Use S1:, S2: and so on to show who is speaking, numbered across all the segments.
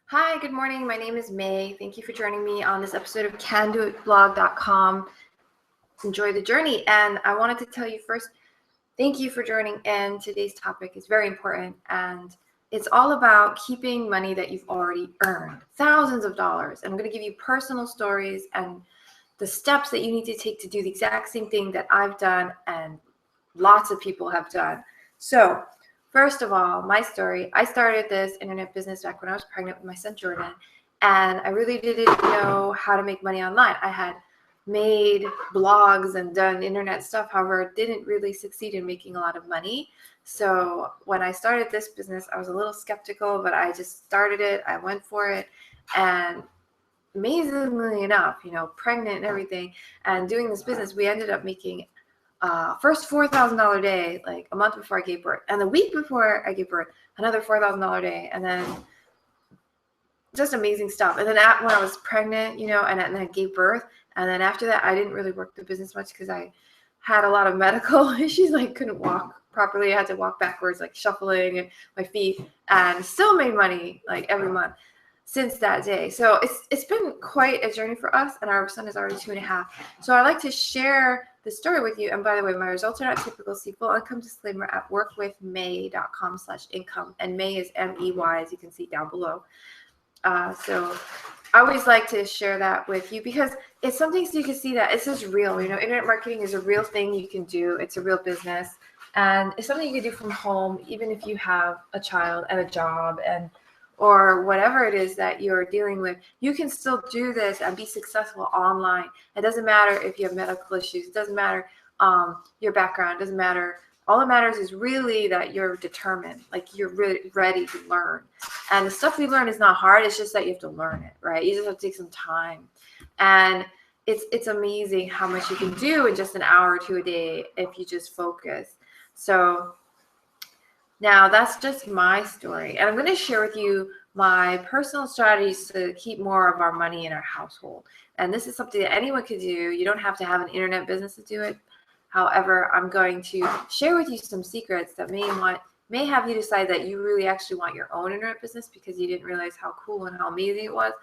S1: Hi, good morning. My name is May. Thank you for joining me on this episode of CanDoItBlog.com. Enjoy the journey. And I wanted to tell you first, thank you for joining in. Today's topic is very important, and it's all about keeping money that you've already earned, thousands of dollars. And I'm going to give you personal stories and the steps that you need to take to do the exact same thing that I've done and lots of people have done. So, first of all, my story, I started this internet business back when I was pregnant with my son Jordan, and I really didn't know how to make money online. I had made blogs and done internet stuff, however, didn't really succeed in making a lot of money. So when I started this business, I was a little skeptical, but I just started it. I went for it, and amazingly enough, pregnant and everything, and doing this business, we ended up making first $4,000 day, like a month before I gave birth, and the week before I gave birth, another $4,000 day, and then just amazing stuff. And then when I was pregnant, and then I gave birth, and then after that, I didn't really work the business much because I had a lot of medical issues, like couldn't walk properly. I had to walk backwards, like shuffling and my feet, and still made money like every month since that day. So it's been quite a journey for us, and our son is already 2.5. So I like to share the story with you. And by the way, my results are not typical. See full income disclaimer at workwithmay.com/income, and May is MEY, as you can see down below. So I always like to share that with you because it's something so you can see that this is real. Internet marketing is a real thing you can do. It's a real business, and it's something you can do from home, even if you have a child and a job or whatever it is that you're dealing with. You can still do this and be successful online. It doesn't matter if you have medical issues. It doesn't matter your background. It doesn't matter. All that matters is really that you're determined, like you're ready to learn. And the stuff we learn is not hard. It's just that you have to learn it, right? You just have to take some time. And it's amazing how much you can do in just an hour or two a day if you just focus. So now that's just my story. And I'm going to share with you my personal strategies to keep more of our money in our household. And this is something that anyone could do. You don't have to have an internet business to do it. However, I'm going to share with you some secrets that may have you decide that you really actually want your own internet business because you didn't realize how cool and how amazing it was.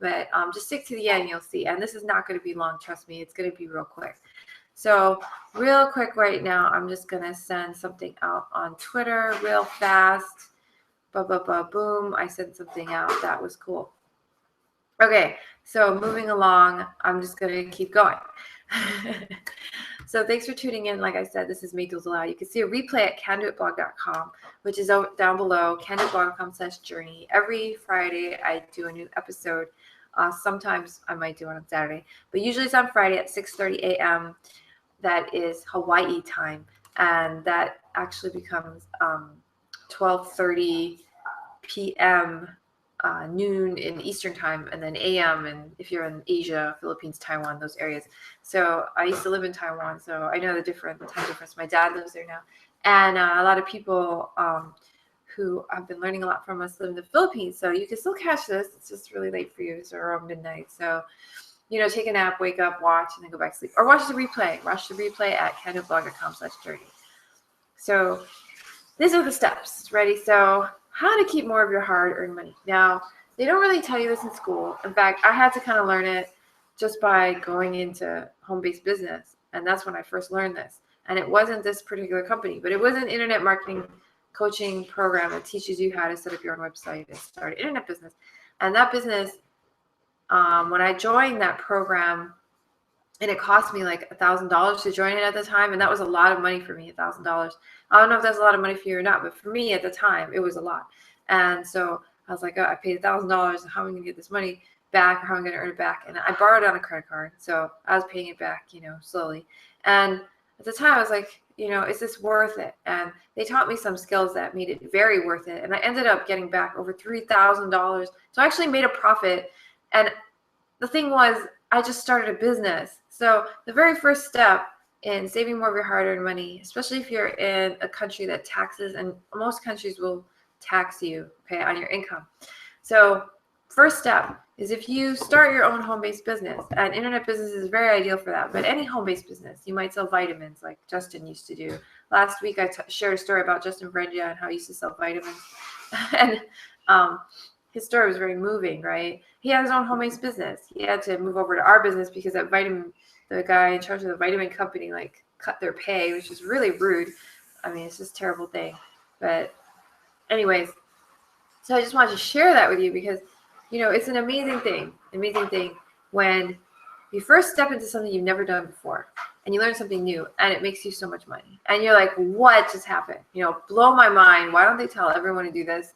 S1: But just stick to the end, you'll see. And this is not going to be long, trust me. It's going to be real quick. So real quick right now, I'm just going to send something out on Twitter real fast. Boom. I sent something out. That was cool. Okay, so moving along, I'm just going to keep going. So thanks for tuning in. Like I said, this is May Tools Allow. You can see a replay at CanDoItBlog.com, which is down below, CanDoItBlog.com/journey. Every Friday, I do a new episode. Sometimes I might do one on Saturday, but usually it's on Friday at 6:30 a.m. That is Hawaii time, and that actually becomes 12:30 p.m. Noon in Eastern time, and then AM, and if you're in Asia, Philippines, Taiwan, those areas. So I used to live in Taiwan, so I know the time difference. My dad lives there now, and a lot of people who have been learning a lot from us live in the Philippines. So you can still catch this. It's just really late for you, so around midnight. So take a nap, wake up, watch, and then go back to sleep, or watch the replay. Watch the replay at CanDoItBlog.com/journey. So these are the steps. Ready? So how to keep more of your hard-earned money. Now, they don't really tell you this in school. In fact, I had to kind of learn it just by going into home-based business, and that's when I first learned this. And it wasn't this particular company, but it was an internet marketing coaching program that teaches you how to set up your own website and start an internet business. And that business, when I joined that program, and it cost me like $1,000 to join it at the time, and that was a lot of money for me, $1,000. I don't know if that's a lot of money for you or not, but for me at the time, it was a lot. And so I was like, oh, I paid $1,000. How am I going to get this money back, or how am I going to earn it back? And I borrowed it on a credit card, so I was paying it back, slowly. And at the time, I was like, is this worth it? And they taught me some skills that made it very worth it. And I ended up getting back over $3,000. So I actually made a profit. And the thing was, I just started a business. So the very first step in saving more of your hard-earned money, especially if you're in a country that taxes, and most countries will tax you, okay, on your income. So first step is if you start your own home-based business, and internet business is very ideal for that, but any home-based business, you might sell vitamins like Justin used to do. Last week, I shared a story about Justin Brendia and how he used to sell vitamins. And his story was very moving, right? He had his own home-based business. He had to move over to our business because the guy in charge of the vitamin company, like, cut their pay, which is really rude. I mean, it's just a terrible thing. But anyways, so I just wanted to share that with you because, it's an amazing thing when you first step into something you've never done before and you learn something new and it makes you so much money. And you're like, what just happened? Blow my mind. Why don't they tell everyone to do this?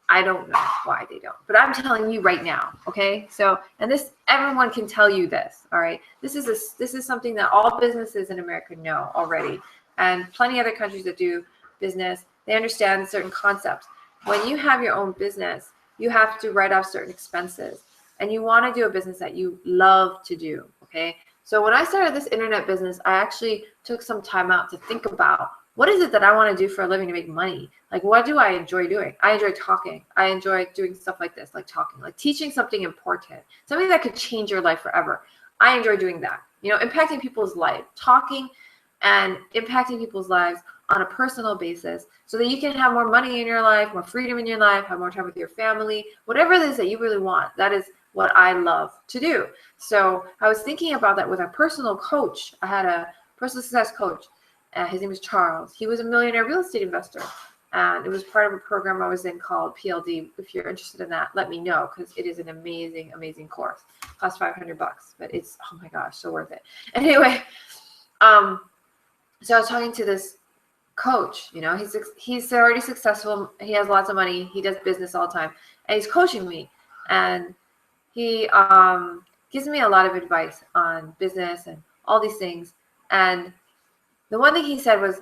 S1: I don't know why they don't, but I'm telling you right now, okay? So, and everyone can tell you this, all right? This is something that all businesses in America know already, and plenty of other countries that do business, they understand certain concepts. When you have your own business, you have to write off certain expenses, and you want to do a business that you love to do, okay? So when I started this internet business, I actually took some time out to think about, what is it that I want to do for a living to make money? Like, what do I enjoy doing? I enjoy talking. I enjoy doing stuff like this, like talking, like teaching something important, something that could change your life forever. I enjoy doing that, impacting people's life, talking and impacting people's lives on a personal basis so that you can have more money in your life, more freedom in your life, have more time with your family, whatever it is that you really want. That is what I love to do. So I was thinking about that with a personal coach. I had a personal success coach. His name was Charles. He was a millionaire real estate investor. And it was part of a program I was in called PLD. If you're interested in that, let me know, because it is an amazing, amazing course. It costs $500, but it's, oh my gosh, so worth it. Anyway, so I was talking to this coach. He's already successful. He has lots of money. He does business all the time. And he's coaching me. And he gives me a lot of advice on business and all these things. And the one thing he said was,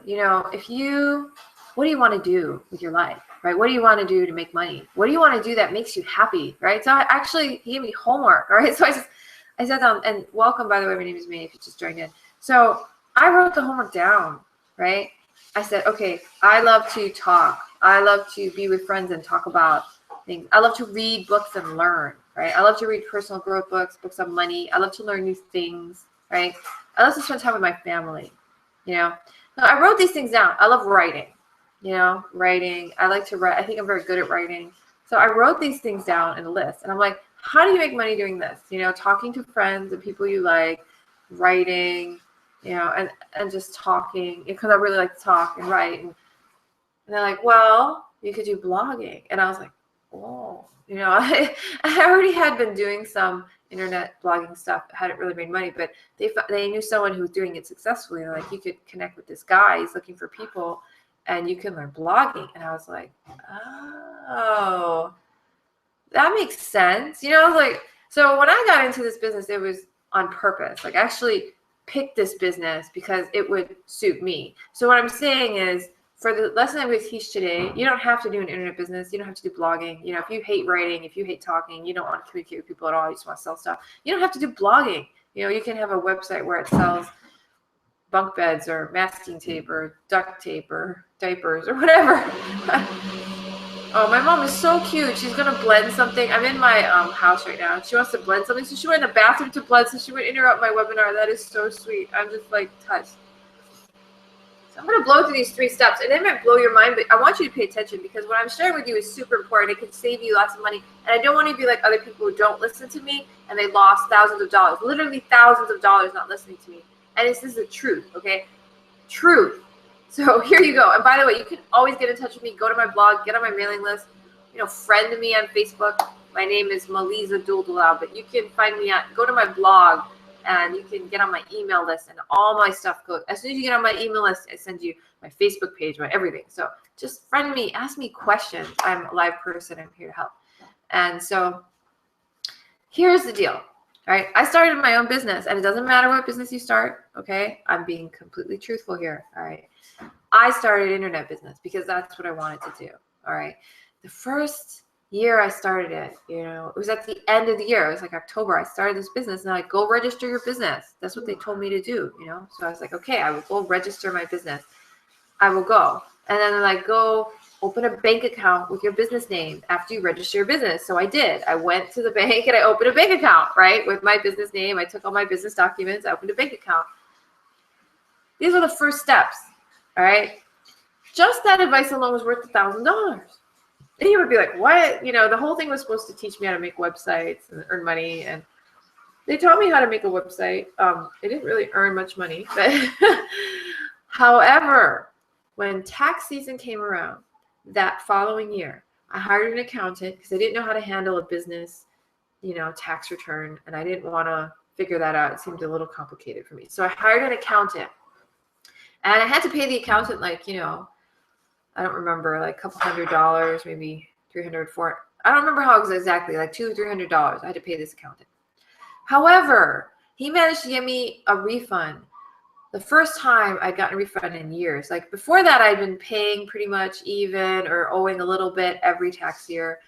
S1: what do you want to do with your life, right? What do you want to do to make money? What do you want to do that makes you happy, right? So he gave me homework, all right? So I sat down, and welcome, by the way, my name is May, if you just joined in. So I wrote the homework down, right? I said, okay, I love to talk. I love to be with friends and talk about things. I love to read books and learn, right? I love to read personal growth books on money. I love to learn new things, right? I love to spend time with my family. So I wrote these things down. I love writing, writing. I like to write. I think I'm very good at writing. So I wrote these things down in a list, and I'm like, how do you make money doing this? Talking to friends and people you like, writing, and just talking, because I really like to talk and write. And they're like, well, you could do blogging. And I was like, oh, I already had been doing some internet blogging stuff. Hadn't really made money, but they knew someone who was doing it successfully. They're like, you could connect with this guy. He's looking for people, and you can learn blogging. And I was like, oh, that makes sense. So when I got into this business, it was on purpose. Like, I actually picked this business because it would suit me. So what I'm saying is, for the lesson I'm going to teach today, you don't have to do an internet business. You don't have to do blogging. If you hate writing, if you hate talking, you don't want to communicate with people at all, you just want to sell stuff, you don't have to do blogging. You can have a website where it sells bunk beds or masking tape or duct tape or diapers or whatever. Oh, my mom is so cute. She's going to blend something. I'm in my house right now. She wants to blend something. So she went in the bathroom to blend, so she would interrupt my webinar. That is so sweet. I'm just like touched. So I'm going to blow through these 3 steps, and it might blow your mind, but I want you to pay attention, because what I'm sharing with you is super important. It can save you lots of money, and I don't want you to be like other people who don't listen to me, and they lost thousands of dollars, literally thousands of dollars not listening to me. And this is the truth, okay? Truth. So here you go. And by the way, you can always get in touch with me. Go to my blog, get on my mailing list, friend me on Facebook. My name is Maliza Duldulao, but you can find me go to my blog, and you can get on my email list, and all my stuff goes. As soon as you get on my email list, I send you my Facebook page, my everything. So just friend me, ask me questions. I'm a live person. I'm here to help. And so here's the deal. All right. I started my own business, and it doesn't matter what business you start. Okay. I'm being completely truthful here. All right. I started internet business because that's what I wanted to do. All right. The first year I started it, it was at the end of the year. It was like October. I started this business, and they're like, go register your business. That's what they told me to do, So I was like, okay, I will go register my business. I will go. And then they're like, go open a bank account with your business name after you register your business. So I did. I went to the bank and I opened a bank account, right? With my business name. I took all my business documents. I opened a bank account. These were the first steps, all right? Just that advice alone was worth $1,000. And you would be like, what? You know, the whole thing was supposed to teach me how to make websites and earn money. And they taught me how to make a website. It didn't really earn much money. But however, when tax season came around that following year, I hired an accountant because I didn't know how to handle a business, you know, tax return. And I didn't want to figure that out. It seemed a little complicated for me. So I hired an accountant. And I had to pay the accountant, like, you know, I don't remember, like a couple $100, maybe 300, 400. I don't remember how exactly, like $200-300. I had to pay this accountant. However, he managed to get me a refund. The first time I'd gotten a refund in years. Like before that, I'd been paying pretty much even or owing a little bit every tax year.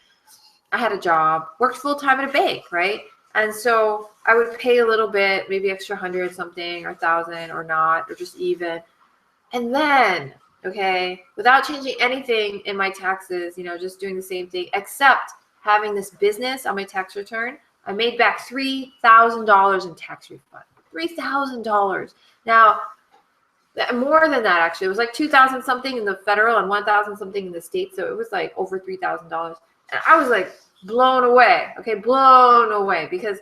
S1: I had a job, worked full time at a bank, right? And so I would pay a little bit, maybe extra 100 something or 1,000 or not, or just even. And then, okay, without changing anything in my taxes, you know, just doing the same thing, except having this business on my tax return, I made back $3,000 in tax refund. $3,000. Now, more than that, actually. It was like 2,000 something in the federal and 1,000 something in the state. So it was like over $3,000. And I was like blown away, okay, blown away, because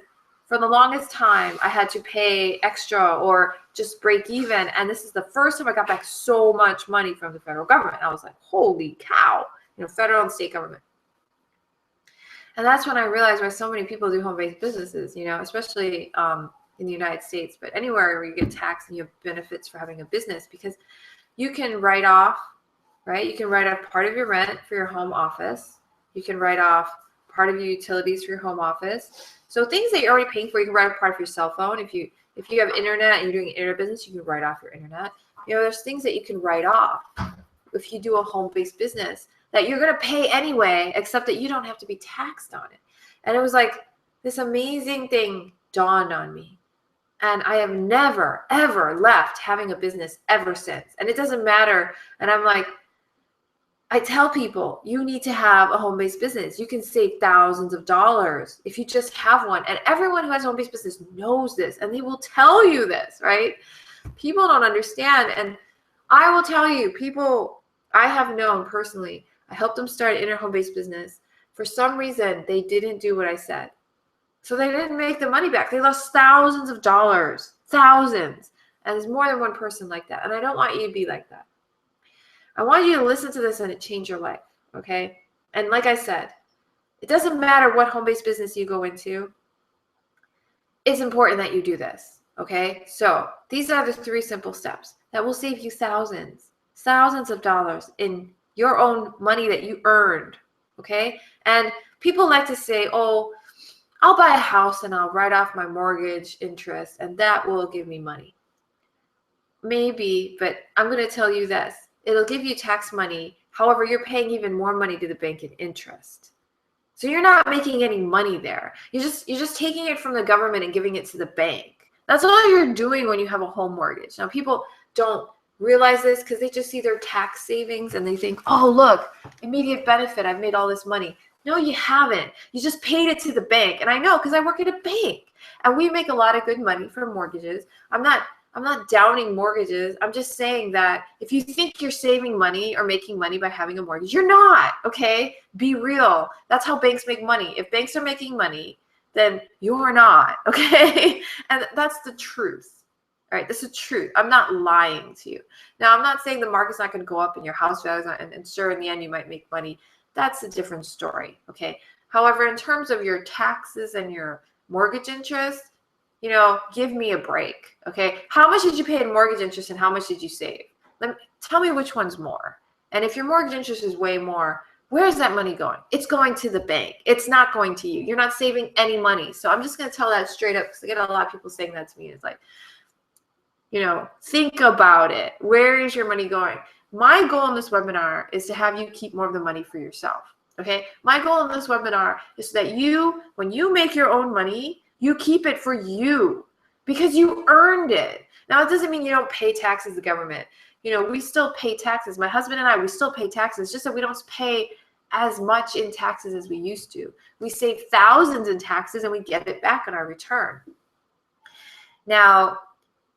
S1: for the longest time, I had to pay extra or just break even. And this is the first time I got back so much money from the federal government. I was like, holy cow, you know, federal and state government. And that's when I realized why so many people do home-based businesses, you know, especially in the United States, but anywhere where you get taxed and you have benefits for having a business, because you can write off, right? You can write off part of your rent for your home office. You can write off part of your utilities for your home office. So things that you're already paying for, you can write off part of your cell phone. If you have internet and you're doing an internet business, you can write off your internet. You know, there's things that you can write off if you do a home-based business that you're going to pay anyway, except that you don't have to be taxed on it. And it was like this amazing thing dawned on me. And I have never, ever left having a business ever since. And it doesn't matter. And I'm like, I tell people, you need to have a home-based business. You can save thousands of dollars if you just have one. And everyone who has a home-based business knows this, and they will tell you this, right? People don't understand. And I will tell you, people I have known personally, I helped them start an home-based business. For some reason, they didn't do what I said. So they didn't make the money back. They lost thousands of dollars, thousands. And there's more than one person like that. And I don't want you to be like that. I want you to listen to this and it change your life, okay? And like I said, it doesn't matter what home-based business you go into. It's important that you do this, okay? So these are the 3 simple steps that will save you thousands of dollars in your own money that you earned, okay? And people like to say, oh, I'll buy a house and I'll write off my mortgage interest and that will give me money. Maybe, but I'm going to tell you this. It'll give you tax money. However, you're paying even more money to the bank in interest. So you're not making any money there. You're just taking it from the government and giving it to the bank. That's all you're doing when you have a home mortgage. Now, people don't realize this because they just see their tax savings and they think, oh, look, immediate benefit. I've made all this money. No, you haven't. You just paid it to the bank. And I know because I work at a bank and we make a lot of good money from mortgages. I'm not downing mortgages. I'm just saying that if you think you're saving money or making money by having a mortgage, you're not, okay? Be real. That's how banks make money. If banks are making money, then you're not, okay? And that's the truth, right? That's the truth. I'm not lying to you. Now, I'm not saying the market's not going to go up and your house values, and sure, in the end, you might make money. That's a different story, okay? However, in terms of your taxes and your mortgage interest, you know, give me a break, okay? How much did you pay in mortgage interest and how much did you save? Tell me which one's more. And if your mortgage interest is way more, where's that money going? It's going to the bank. It's not going to you. You're not saving any money. So I'm just going to tell that straight up because I get a lot of people saying that to me. It's like, you know, think about it. Where is your money going? My goal in this webinar is to have you keep more of the money for yourself, okay? My goal in this webinar is that you, when you make your own money, you keep it for you because you earned it. Now, it doesn't mean you don't pay taxes to the government. You know, we still pay taxes. My husband and I, we still pay taxes, just that we don't pay as much in taxes as we used to. We save thousands in taxes and we get it back on our return. Now,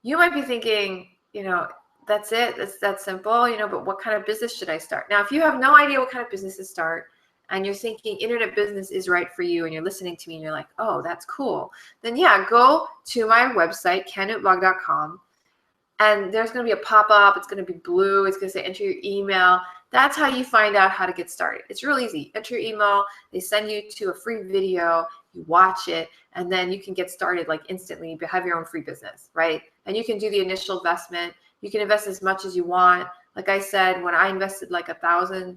S1: you might be thinking, you know, that's it. That's that simple, you know, but what kind of business should I start? Now, if you have no idea what kind of business to start and you're thinking internet business is right for you, and you're listening to me and you're like, oh, that's cool, then yeah, go to my website, candidblog.com, and there's going to be a pop-up. It's going to be blue. It's going to say enter your email. That's how you find out how to get started. It's real easy. Enter your email. They send you to a free video. You watch it, and then you can get started like instantly. You have your own free business, right? And you can do the initial investment. You can invest as much as you want. Like I said, when I invested like $1,000,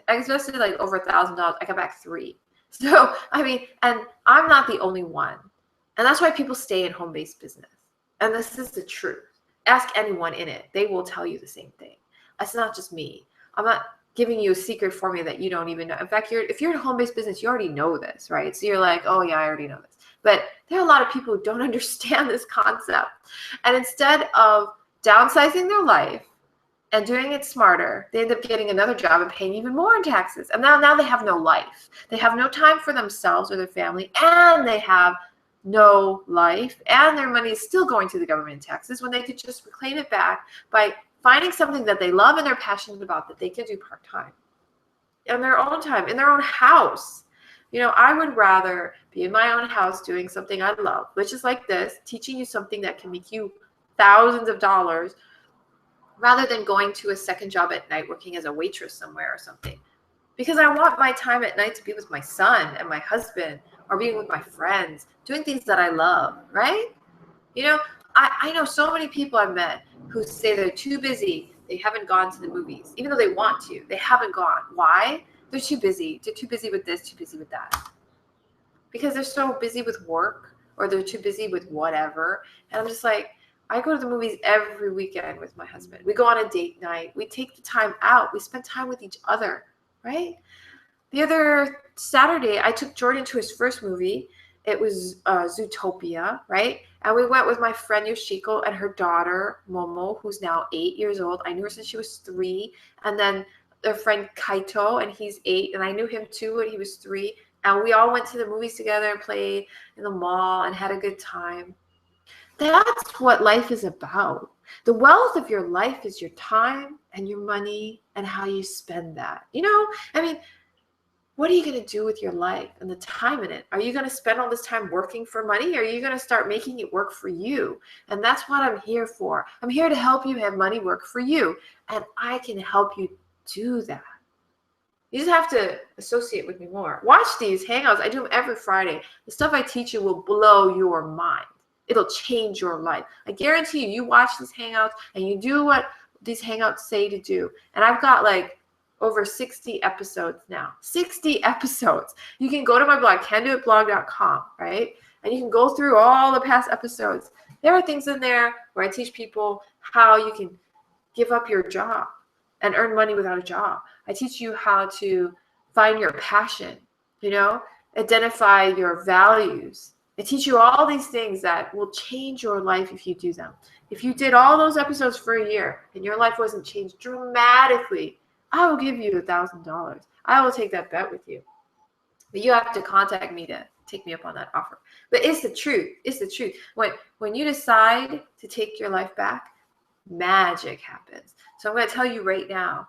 S1: I invested like over $1,000. I got back $3. So, I mean, and I'm not the only one. And that's why people stay in home-based business. And this is the truth. Ask anyone in it. They will tell you the same thing. It's not just me. I'm not giving you a secret formula that you don't even know. In fact, if you're in a home-based business, you already know this, right? So you're like, oh yeah, I already know this. But there are a lot of people who don't understand this concept. And instead of downsizing their life and doing it smarter, they end up getting another job and paying even more in taxes. And now they have no life. They have no time for themselves or their family, and they have no life, and their money is still going to the government in taxes when they could just reclaim it back by finding something that they love and they're passionate about that they can do part-time in their own time, in their own house. You know, I would rather be in my own house doing something I love, which is like this, teaching you something that can make you thousands of dollars, rather than going to a second job at night working as a waitress somewhere or something. Because I want my time at night to be with my son and my husband, or being with my friends, doing things that I love, right? You know, I know so many people I've met who say they're too busy. They haven't gone to the movies, even though they want to. They haven't gone. Why? They're too busy. They're too busy with this, too busy with that. Because they're so busy with work, or they're too busy with whatever. And I'm just like, I go to the movies every weekend with my husband. We go on a date night. We take the time out. We spend time with each other, right? The other Saturday, I took Jordan to his first movie. It was Zootopia, right? And we went with my friend Yoshiko and her daughter, Momo, who's now 8 years old. I knew her since she was 3. And then their friend Kaito, and he's 8. And I knew him too when he was 3. And we all went to the movies together and played in the mall and had a good time. That's what life is about. The wealth of your life is your time and your money and how you spend that. You know, I mean, what are you going to do with your life and the time in it? Are you going to spend all this time working for money, or are you going to start making it work for you? And that's what I'm here for. I'm here to help you have money work for you. And I can help you do that. You just have to associate with me more. Watch these Hangouts. I do them every Friday. The stuff I teach you will blow your mind. It'll change your life. I guarantee you, you watch these Hangouts and you do what these Hangouts say to do. And I've got like over 60 episodes now. 60 episodes. You can go to my blog, candoitblog.com, right? And you can go through all the past episodes. There are things in there where I teach people how you can give up your job and earn money without a job. I teach you how to find your passion, you know, identify your values. I teach you all these things that will change your life if you do them. If you did all those episodes for a year and your life wasn't changed dramatically, I will give you $1,000. I will take that bet with you. But you have to contact me to take me up on that offer. But it's the truth. It's the truth. When you decide to take your life back, magic happens. So I'm going to tell you right now,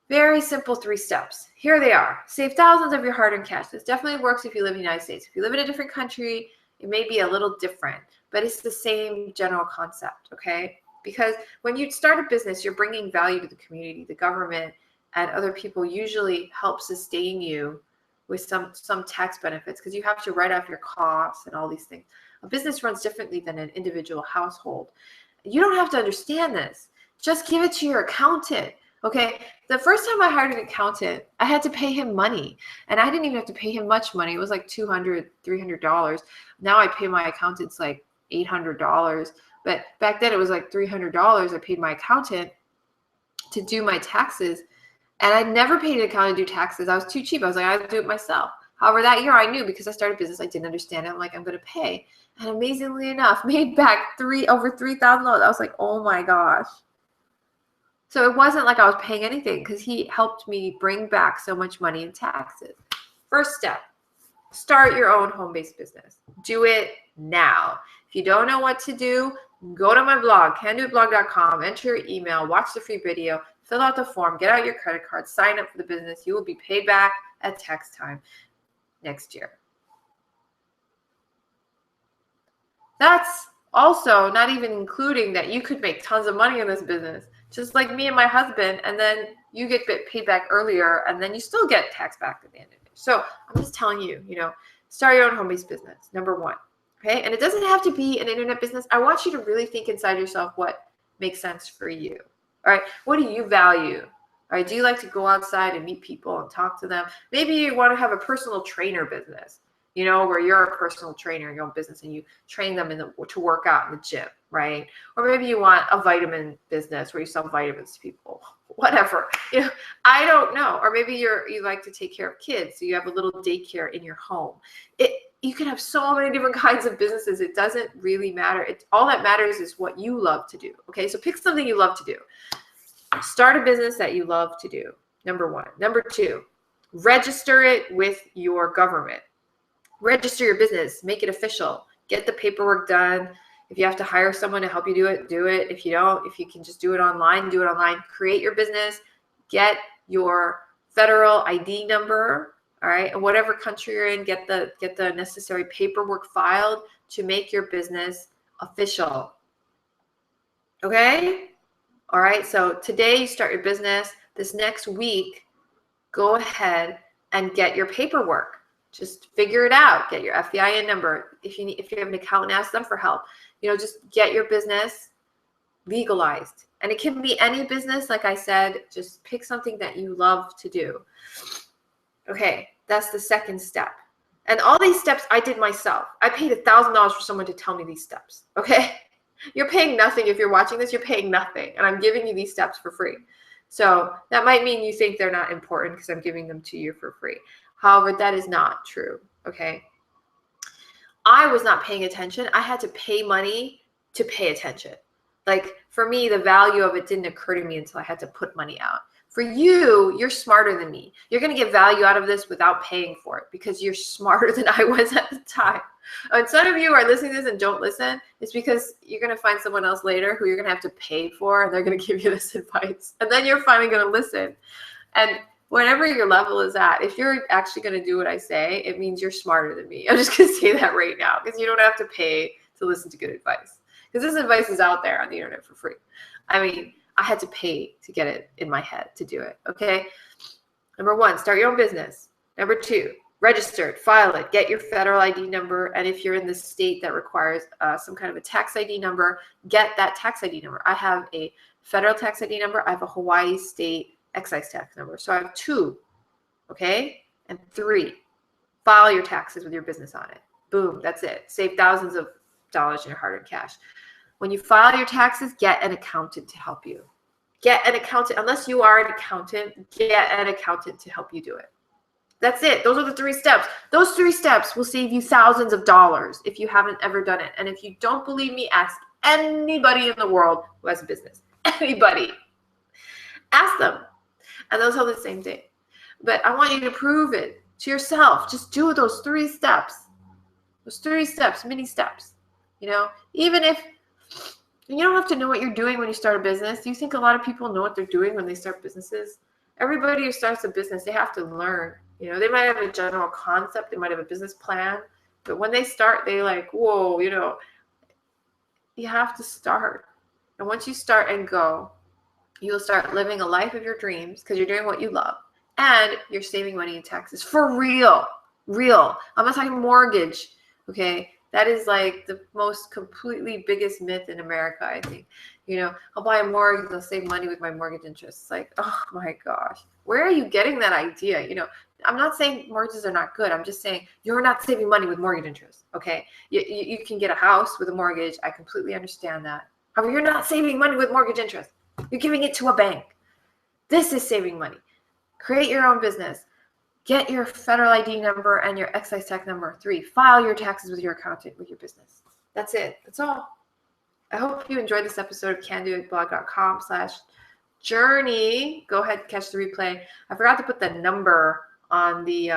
S1: very simple 3 steps. Here they are. Save thousands of your hard-earned cash. This definitely works if you live in the United States. If you live in a different country, it may be a little different, but it's the same general concept, okay? Because when you start a business, you're bringing value to the community. The government and other people usually help sustain you with some tax benefits, because you have to write off your costs and all these things. A business runs differently than an individual household. You don't have to understand this. Just give it to your accountant. Okay, the first time I hired an accountant, I had to pay him money, and I didn't even have to pay him much money. It was like $200, $300. Now I pay my accountants like $800, but back then it was like $300. I paid my accountant to do my taxes, and I never paid an accountant to do taxes. I was too cheap. I was like, I have to do it myself. However, that year I knew, because I started a business, I didn't understand it. I'm like, I'm going to pay, and amazingly enough, made back over $3,000. I was like, oh my gosh. So it wasn't like I was paying anything, because he helped me bring back so much money in taxes. First step, start your own home-based business. Do it now. If you don't know what to do, go to my blog, candoitblog.com, enter your email, watch the free video, fill out the form, get out your credit card, sign up for the business. You will be paid back at tax time next year. That's also not even including that you could make tons of money in this business, just like me and my husband, and then you get paid back earlier, and then you still get tax back at the end of it. So I'm just telling you, start your own home-based business, number one. Okay, and it doesn't have to be an internet business. I want you to really think inside yourself what makes sense for you. All right, what do you value? All right, do you like to go outside and meet people and talk to them? Maybe you want to have a personal trainer business, where you're a personal trainer in your own business and you train them to work out in the gym, right? Or maybe you want a vitamin business where you sell vitamins to people, whatever. I don't know. Or maybe you like to take care of kids, so you have a little daycare in your home. You can have so many different kinds of businesses. It doesn't really matter. All that matters is what you love to do. Okay, so pick something you love to do. Start a business that you love to do, number one. Number two, register it with your government. Register your business, make it official, get the paperwork done. If you have to hire someone to help you do it, do it. If you don't, if you can just do it online, do it online. Create your business, get your federal ID number, all right? And whatever country you're in, get the necessary paperwork filed to make your business official. Okay? All right, so today you start your business. This next week, go ahead and get your paperwork. Just figure it out. Get your FEIN number. If you have an accountant, ask them for help. Just get your business legalized. And it can be any business, like I said. Just pick something that you love to do. Okay, that's the second step. And all these steps I did myself. I paid $1,000 for someone to tell me these steps. Okay, you're paying nothing if you're watching this. You're paying nothing, and I'm giving you these steps for free. So that might mean you think they're not important because I'm giving them to you for free. However, that is not true, okay? I was not paying attention. I had to pay money to pay attention. Like, for me, the value of it didn't occur to me until I had to put money out. For you, you're smarter than me. You're going to get value out of this without paying for it because you're smarter than I was at the time. And some of you are listening to this and don't listen. It's because you're going to find someone else later who you're going to have to pay for, and they're going to give you this advice. And then you're finally going to listen. And whatever your level is at, if you're actually going to do what I say, it means you're smarter than me. I'm just going to say that right now because you don't have to pay to listen to good advice. Because this advice is out there on the internet for free. I mean, I had to pay to get it in my head to do it, okay? Number one, start your own business. Number two, register it, file it, get your federal ID number. And if you're in the state that requires some kind of a tax ID number, get that tax ID number. I have a federal tax ID number. I have a Hawaii state excise tax number. So I have two, okay? And three, file your taxes with your business on it. Boom, that's it. Save thousands of dollars in your hard-earned cash. When you file your taxes, get an accountant to help you. Get an accountant. Unless you are an accountant, get an accountant to help you do it. That's it. Those are the 3 steps. Those 3 steps will save you thousands of dollars if you haven't ever done it. And if you don't believe me, ask anybody in the world who has a business. Anybody. Ask them. And they'll tell the same thing. But I want you to prove it to yourself. Just do those 3 steps. Those 3 steps, mini steps. Even if you don't have to know what you're doing when you start a business. Do you think a lot of people know what they're doing when they start businesses? Everybody who starts a business, they have to learn. They might have a general concept. They might have a business plan. But when they start, they like, whoa, you have to start. And once you start and go, you'll start living a life of your dreams because you're doing what you love. And you're saving money in taxes. For real. Real. I'm not talking mortgage. Okay. That is like the most completely biggest myth in America, I think. I'll buy a mortgage, I'll save money with my mortgage interest. It's like, oh my gosh, where are you getting that idea? I'm not saying mortgages are not good. I'm just saying you're not saving money with mortgage interest, okay? You can get a house with a mortgage. I completely understand that. However, you're not saving money with mortgage interest. You're giving it to a bank. This is saving money. Create your own business. Get your federal ID number and your excise tax number. 3, file your taxes with your accountant with your business. That's it. That's all. I hope you enjoyed this episode of candoitblog.com/journey. Go ahead and catch the replay. I forgot to put the number on the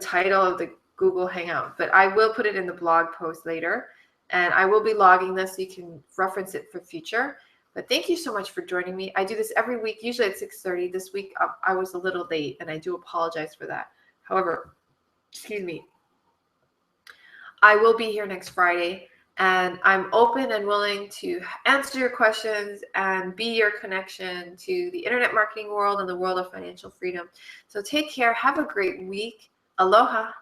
S1: title of the Google Hangout, but I will put it in the blog post later. And I will be logging this so you can reference it for future. But thank you so much for joining me. I do this every week, usually at 6:30. This week I was a little late, and I do apologize for that. However, excuse me, I will be here next Friday, and I'm open and willing to answer your questions and be your connection to the internet marketing world and the world of financial freedom. So take care. Have a great week. Aloha.